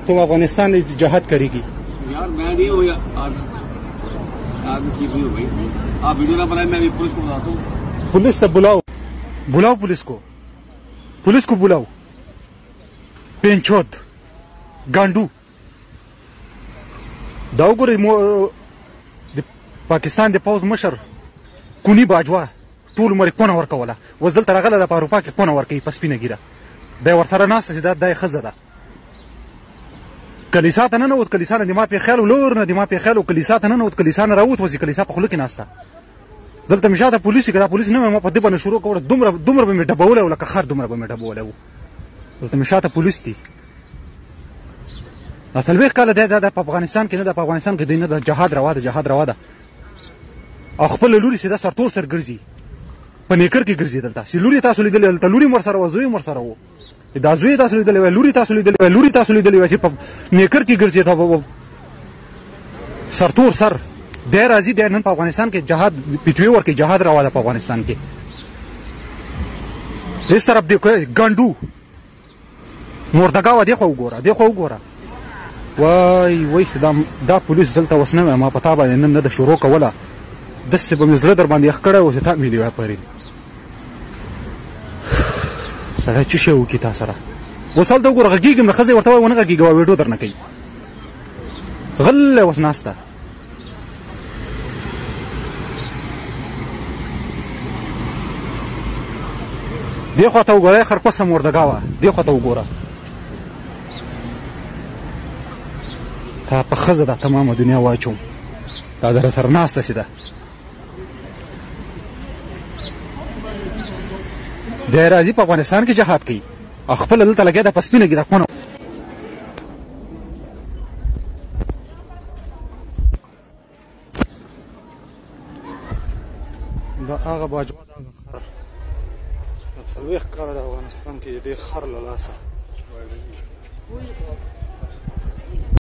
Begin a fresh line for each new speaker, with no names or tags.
तुम अफगानिस्तान में जहाद करेगी।
यार मैं नहीं हूँ आदमी ठीक नहीं हो भाई, आप वीडियो ना बनाए, मैं भी पुलिस को बताता हूँ।
पुलिस तब बुलाओ, बुलाओ पुलिस को बुलाओ। पेंचोद गांडू दाउगुर पाकिस्तान दे पौज मशर कुनी बाजवा टूल मरे कोन ورکوله وزدل ترغله د اروپا کې کون ورکې پسپینه ګیره د ورسره ناس چې د خزه ده کلیسا ته نه نوت، کلیسا نه ما په خیال ولور نه ما په خیال کلیسا ته نه نوت، کلیسا نه راوت وسی کلیسا په خلک کې ناسته دلته مشاته پولیس کې دا پولیس نه ما په دې باندې شروع کوله دومره به مې ډبوله ولکه خر دومره به مې ډبوله دلته مشاته پولیس دي اصل کله د افغانستان کې نه د افغانستان کې دینه د جهاد روا ده او خپل لوري سیده سرتور سر ګرځي په نیکر کې ګرځي دلته سی لوري تاسو لیدل دلته لوري مر سره وزوي مر سره وو دا زوی تاسو لیدل لوري تاسو لیدل چې په نیکر کې ګرځي ته سرتور سر د راځي د نن په افغانستان کې جهاد پټوي ورکه جهاد روا ده په افغانستان کې هیڅ طرف دی ګاندو مردګاو دی خو وګوره وای دا پولیس دلته وسنه ما پتا باندې نن د شروع کوله دسه به مزله در باندې خکړه او ته ملي واپرین سره چې شو کی تاسو سره وصل دا وګوره غږیږم خزه ورته ونه غږیږي ویډیو درنه کوي غل وسناسته دی خو ته وګوره خرپسه مردګاوه دی خو ته وګوره تا په خزه ده تمامه دنیا واچوم دا در سره ناسته سیده د راځي په افغانستان کې جهاد کوي خپل دلته لګیا د پسپینه ګیره کونه دا هغه باجوه د هغه خر د څلوېښت کاله د افغانستان کې د خر له لاسه